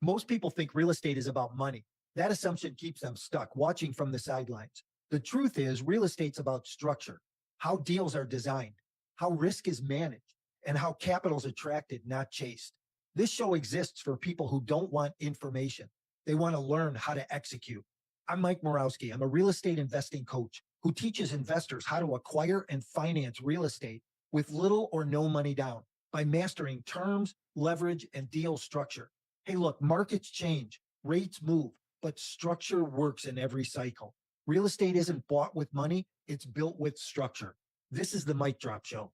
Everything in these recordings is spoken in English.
Most people think real estate is about money. That assumption keeps them stuck, watching from the sidelines. The truth is, real estate's about structure, how deals are designed, how risk is managed, and how capital is attracted, not chased. This show exists for people who don't want information. They want to learn how to execute. I'm Mike Morawski. I'm a real estate investing coach who teaches investors how to acquire and finance real estate with little or no money down by mastering terms, leverage, and deal structure. Hey, look, markets change, rates move, but structure works in every cycle. Real estate isn't bought with money, it's built with structure. This is the Mic Drop Show.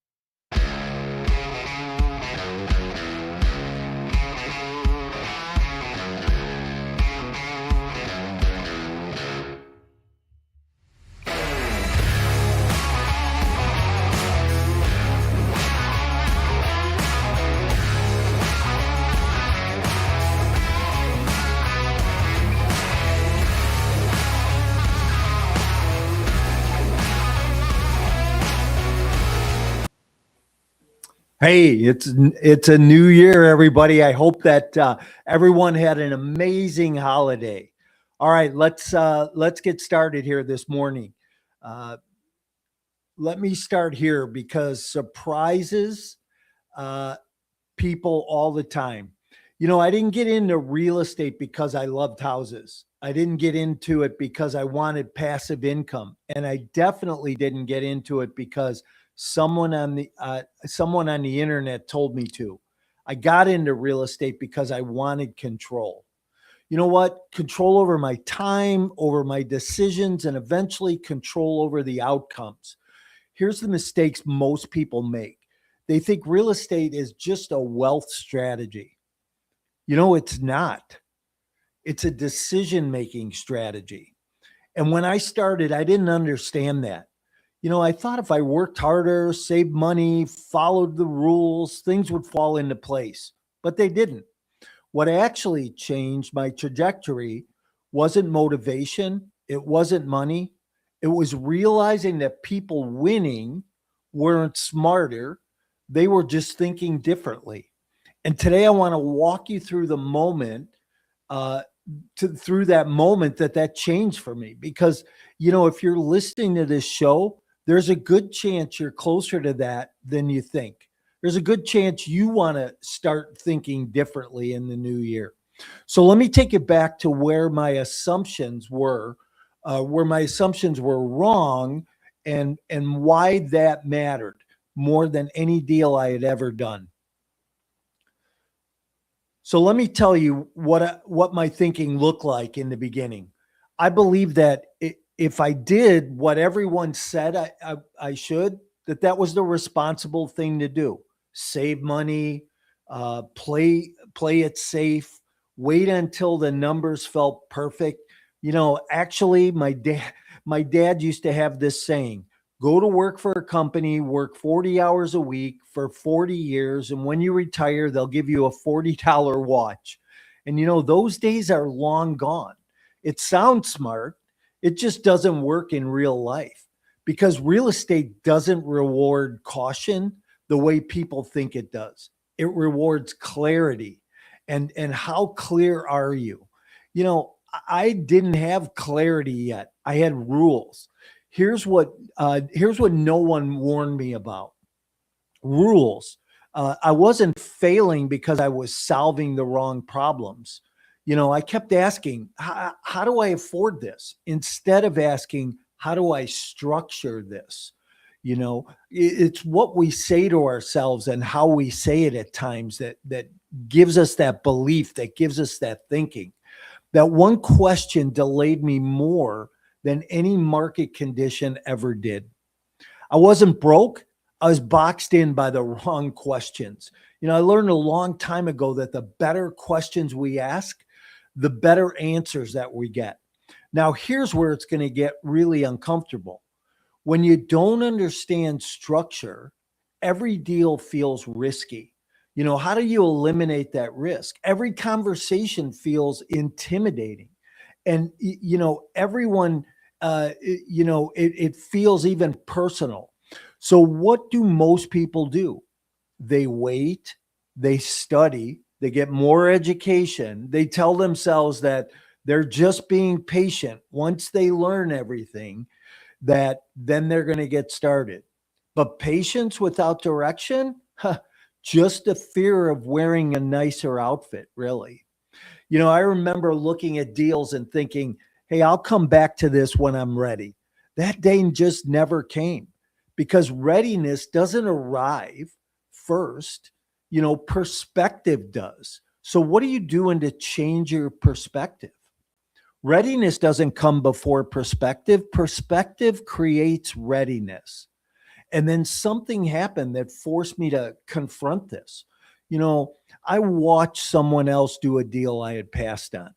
Hey, it's a new year, everybody. I hope that everyone had an amazing holiday. All right, let's get started here this morning. Let me start here because surprises people all the time. You know, I didn't get into real estate because I loved houses. I didn't get into it because I wanted passive income, and I definitely didn't get into it because someone on the internet told me to. I got into real estate because I wanted control. You know what? Control over my time, over my decisions, and eventually control over the outcomes. Here's the mistakes most people make. They think real estate is just a wealth strategy. You know, it's not. It's a decision-making strategy. And when I started, I didn't understand that. You know, I thought if I worked harder, saved money, followed the rules, things would fall into place, but they didn't. What actually changed my trajectory wasn't motivation. It wasn't money. It was realizing that people winning weren't smarter. They were just thinking differently. And today I want to walk you through the moment, through that moment that changed for me. Because, you know, if you're listening to this show, there's a good chance you're closer to that than you think. There's a good chance you want to start thinking differently in the new year. So let me take it back to where my assumptions were wrong, and why that mattered more than any deal I had ever done. So let me tell you what my thinking looked like in the beginning. I believe that if I did what everyone said I should, that was the responsible thing to do. Save money, play it safe, wait until the numbers felt perfect. You know, actually, my dad used to have this saying: go to work for a company, work 40 hours a week for 40 years, and when you retire, they'll give you a $40 watch. And you know, those days are long gone. It sounds smart. It just doesn't work in real life, because real estate doesn't reward caution the way people think it does. It rewards clarity. And how clear are you? You know, I didn't have clarity yet. I had rules. Here's what no one warned me about. Rules. I wasn't failing because I was solving the wrong problems. You know, I kept asking, how do I afford this? Instead of asking, how do I structure this? You know, it's what we say to ourselves and how we say it at times that gives us that belief, that gives us that thinking. That one question delayed me more than any market condition ever did. I wasn't broke. I was boxed in by the wrong questions. You know, I learned a long time ago that the better questions we ask, the better answers that we get. Now, here's where it's going to get really uncomfortable. When you don't understand structure, every deal feels risky. You know, how do you eliminate that risk? Every conversation feels intimidating. And, you know, everyone, it feels even personal. So what do most people do? They wait, they study, They get more education. They tell themselves that they're just being patient. Once they learn everything, that then they're going to get started. But patience without direction, just a fear of wearing a nicer outfit, really. I remember looking at deals and thinking, hey, I'll come back to this when I'm ready. That day just never came because readiness doesn't arrive first. Perspective does. So, what are you doing to change your perspective? Readiness doesn't come before perspective. Perspective creates readiness. And then something happened that forced me to confront this. I watched someone else do a deal I had passed on.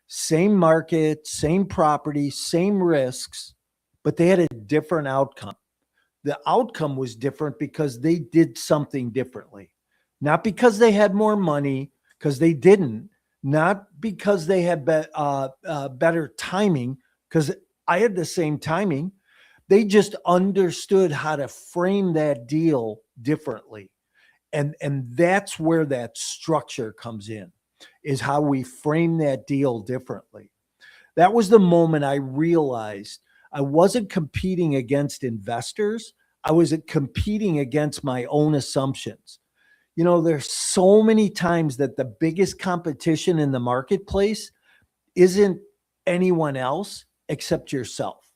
Same market, same property, same risks, but they had a different outcome. The outcome was different because they did something differently. Not because they had more money, because they didn't. Not because they had better timing, because I had the same timing. They just understood how to frame that deal differently. And that's where that structure comes in, is how we frame that deal differently. That was the moment I realized I wasn't competing against investors. I was competing against my own assumptions. There's so many times that the biggest competition in the marketplace isn't anyone else except yourself.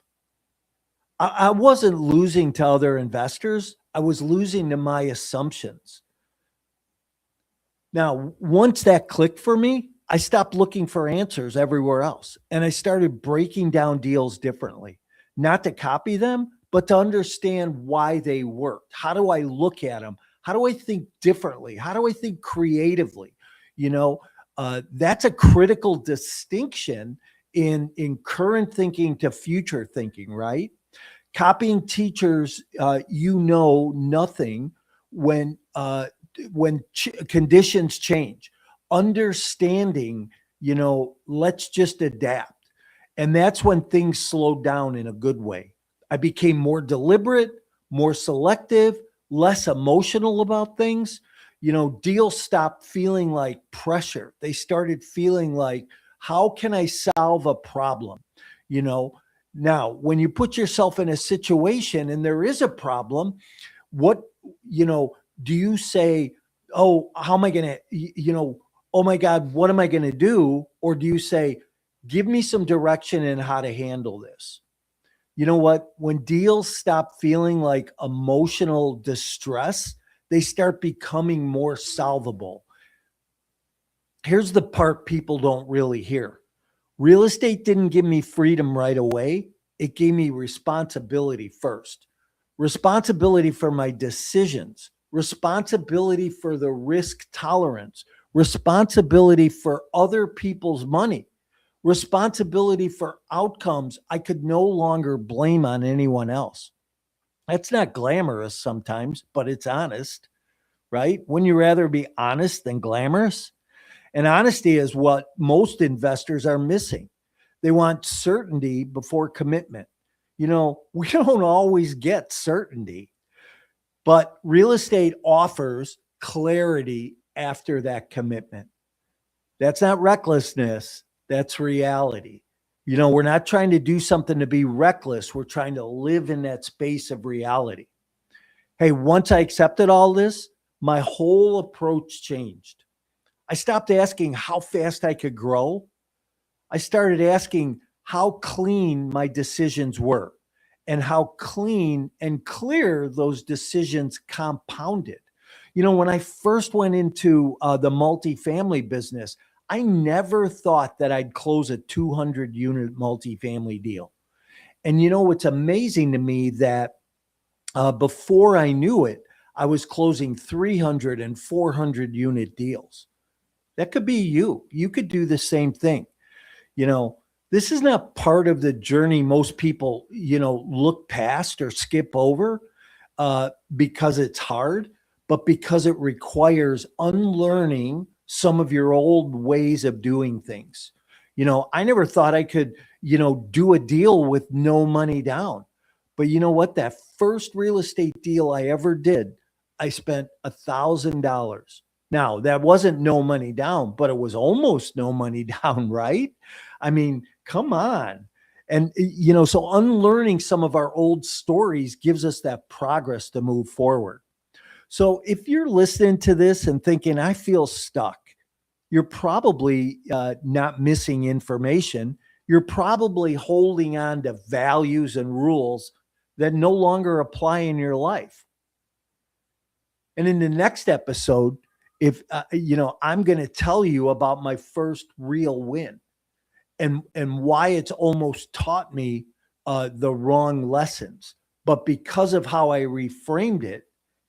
I wasn't losing to other investors. I was losing to my assumptions. Now, once that clicked for me, I stopped looking for answers everywhere else. And I started breaking down deals differently, not to copy them, but to understand why they worked. How do I look at them? How do I think differently? How do I think creatively? That's a critical distinction in current thinking to future thinking, right? Copying teachers, nothing when conditions change. Understanding, let's just adapt. And that's when things slowed down in a good way. I became more deliberate, more selective, less emotional about things. Deals stopped feeling like pressure. They started feeling like, how can I solve a problem? Now, when you put yourself in a situation and there is a problem, what, do you say, oh, how am I going to, oh my God, what am I going to do? Or do you say, give me some direction in how to handle this? You know what? When deals stop feeling like emotional distress, they start becoming more solvable. Here's the part people don't really hear. Real estate didn't give me freedom right away. It gave me responsibility first. Responsibility for my decisions, responsibility for the risk tolerance, responsibility for other people's money, responsibility for outcomes I could no longer blame on anyone else. That's not glamorous sometimes, but it's honest, right? Wouldn't you rather be honest than glamorous? And honesty is what most investors are missing. They want certainty before commitment. We don't always get certainty, but real estate offers clarity after that commitment. That's not recklessness. That's reality. We're not trying to do something to be reckless. We're trying to live in that space of reality. Hey, once I accepted all this, my whole approach changed. I stopped asking how fast I could grow. I started asking how clean my decisions were and how clean and clear those decisions compounded. When I first went into the multifamily business, I never thought that I'd close a 200 unit multifamily deal. And what's amazing to me that before I knew it, I was closing 300 and 400 unit deals. That could be you. You could do the same thing. This is not part of the journey most people, look past or skip over because it's hard, but because it requires unlearning some of your old ways of doing things. I never thought I could, do a deal with no money down. But you know what? That first real estate deal I ever did, I spent $1,000. Now, that wasn't no money down, but it was almost no money down, right? I mean, come on. And, so unlearning some of our old stories gives us that progress to move forward. So if you're listening to this and thinking, I feel stuck, you're probably not missing information. You're probably holding on to values and rules that no longer apply in your life. And in the next episode, if I'm going to tell you about my first real win and why it's almost taught me the wrong lessons, but because of how I reframed it,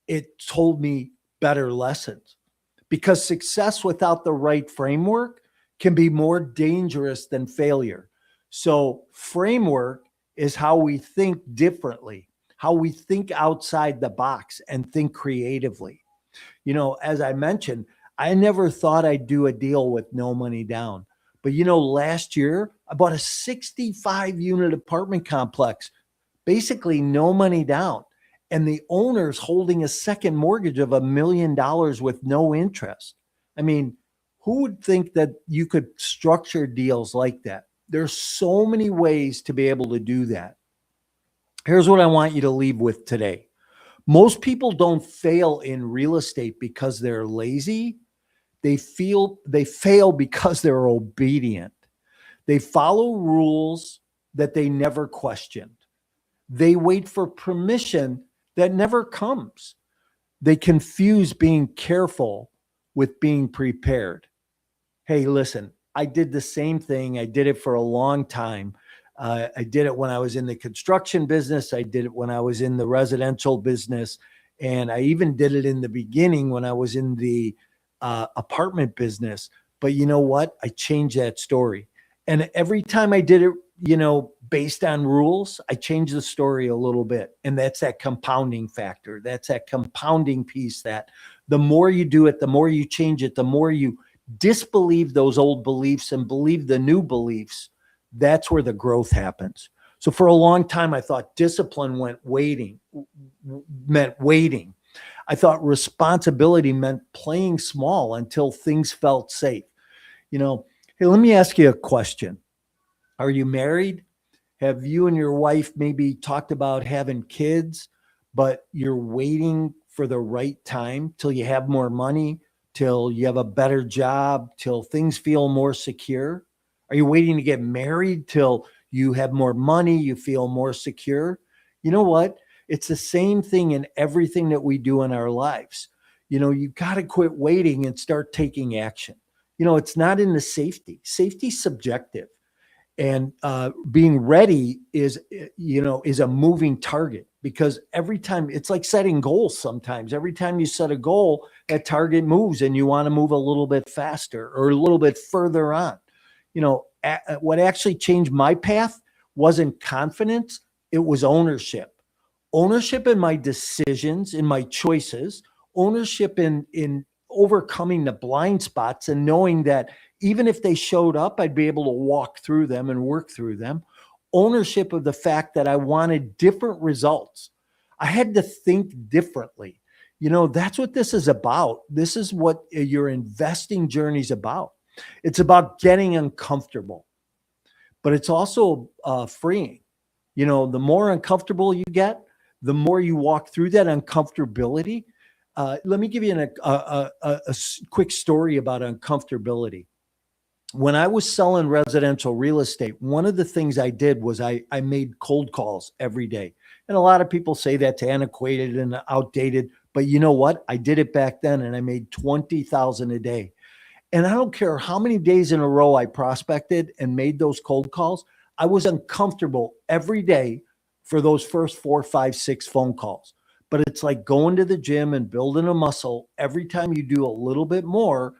it told me better lessons. Because success without the right framework can be more dangerous than failure. So, framework is how we think differently, how we think outside the box and think creatively. As I mentioned, I never thought I'd do a deal with no money down. But last year, I bought a 65 unit apartment complex, basically no money down. And the owner's holding a second mortgage of $1 million with no interest. I mean, who would think that you could structure deals like that? There's so many ways to be able to do that. Here's what I want you to leave with today. Most people don't fail in real estate because they're lazy. They fail because they're obedient. They follow rules that they never questioned. They wait for permission that never comes. They confuse being careful with being prepared. Hey, listen, I did the same thing. I did it for a long time. I did it when I was in the construction business. I did it when I was in the residential business. And I even did it in the beginning when I was in the apartment business. But you know what? I changed that story. And every time I did it, based on rules, I changed the story a little bit. And that's that compounding factor. That's that compounding piece that the more you do it, the more you change it, the more you disbelieve those old beliefs and believe the new beliefs. That's where the growth happens. So for a long time, I thought discipline meant waiting. I thought responsibility meant playing small until things felt safe. Hey, let me ask you a question. Are you married? Have you and your wife maybe talked about having kids, but you're waiting for the right time till you have more money, till you have a better job, till things feel more secure? Are you waiting to get married till you have more money, you feel more secure? You know what? It's the same thing in everything that we do in our lives. You got to quit waiting and start taking action. It's not in the safety. Safety's subjective. And being ready is a moving target, because every time it's like setting goals. Sometimes every time you set a goal, that target moves and you want to move a little bit faster or a little bit further on. What actually changed my path wasn't confidence. It was ownership. Ownership in my decisions, in my choices, ownership in overcoming the blind spots and knowing that even if they showed up, I'd be able to walk through them and work through them. Ownership of the fact that I wanted different results. I had to think differently. That's what this is about. This is what your investing journey is about. It's about getting uncomfortable, but it's also freeing. The more uncomfortable you get, the more you walk through that uncomfortability. Let me give you a quick story about uncomfortability. When I was selling residential real estate, one of the things I did was I made cold calls every day. And a lot of people say that's antiquated and outdated, but you know what? I did it back then and I made 20,000 a day. And I don't care how many days in a row I prospected and made those cold calls. I was uncomfortable every day for those first 4, 5, 6 phone calls. But it's like going to the gym and building a muscle. Every time you do a little bit more,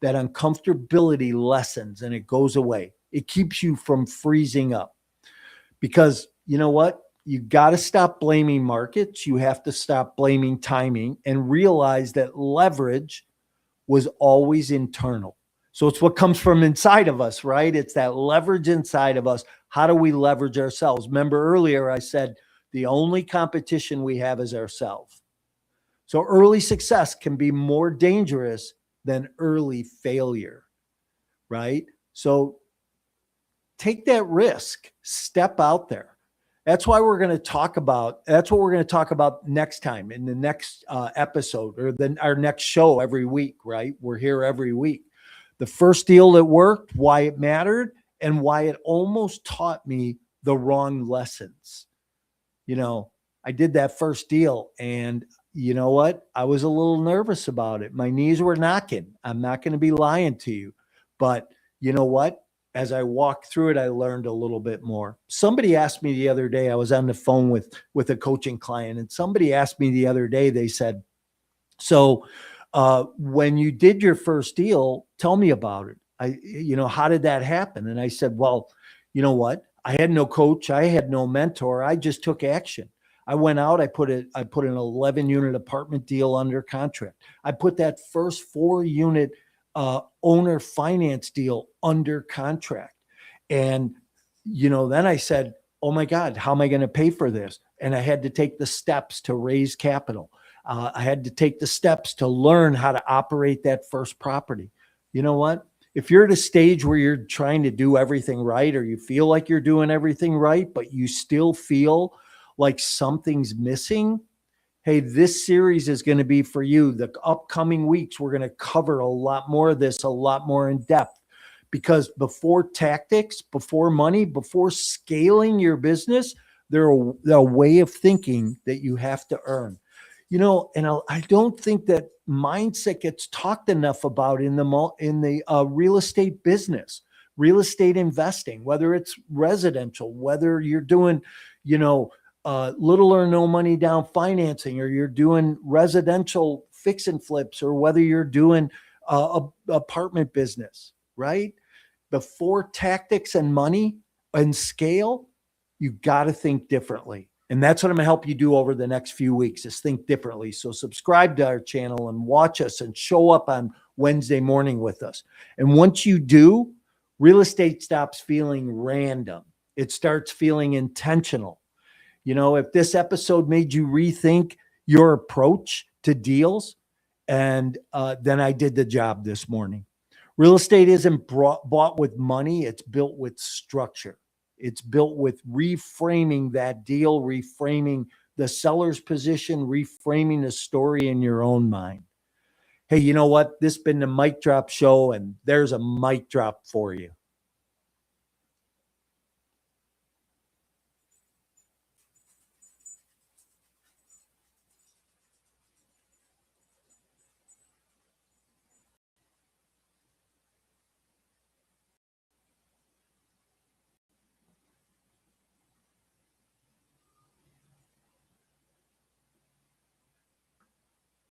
that uncomfortability lessens and it goes away. It keeps you from freezing up. Because you know what? You got to stop blaming markets. You have to stop blaming timing and realize that leverage was always internal. So it's what comes from inside of us, right? It's that leverage inside of us. How do we leverage ourselves? Remember earlier I said the only competition we have is ourselves. So early success can be more dangerous than early failure, right? So take that risk, step out there. That's why we're going to talk about, that's what we're going to talk about next time in the next episode, or then our next show every week, right? We're here every week. The first deal that worked, why it mattered, and why it almost taught me the wrong lessons. You know, I did that first deal, and you know what? I was a little nervous about it. My knees were knocking. I'm not going to be lying to you. But you know what? As I walked through it, I learned a little bit more. Somebody asked me the other day, I was on the phone with a coaching client, and somebody asked me the other day, they said, so when you did your first deal, tell me about it. How did that happen? And I said, well, you know what? I had no coach. I had no mentor. I just took action. I went out, I put an 11 unit apartment deal under contract. I put that first 4-unit owner finance deal under contract. And, then I said, oh my God, how am I going to pay for this? And I had to take the steps to raise capital. I had to take the steps to learn how to operate that first property. You know what? If you're at a stage where you're trying to do everything right, or you feel like you're doing everything right, but you still feel like something's missing, hey, this series is going to be for you. The upcoming weeks, we're going to cover a lot more of this, a lot more in depth, because before tactics, before money, before scaling your business, there's a way of thinking that you have to earn. And I don't think that mindset gets talked enough about in the real estate business, real estate investing, whether it's residential, whether you're doing, little or no money down financing, or you're doing residential fix and flips, or whether you're doing a apartment business, right? Before tactics and money and scale, you got to think differently. And that's what I'm going to help you do over the next few weeks, is think differently. So subscribe to our channel and watch us and show up on Wednesday morning with us. And once you do, real estate stops feeling random. It starts feeling intentional. If this episode made you rethink your approach to deals, and then I did the job this morning. Real estate isn't bought with money. It's built with structure. It's built with reframing that deal, reframing the seller's position, reframing the story in your own mind. Hey, you know what? This has been the Mic Drop Show, and there's a mic drop for you.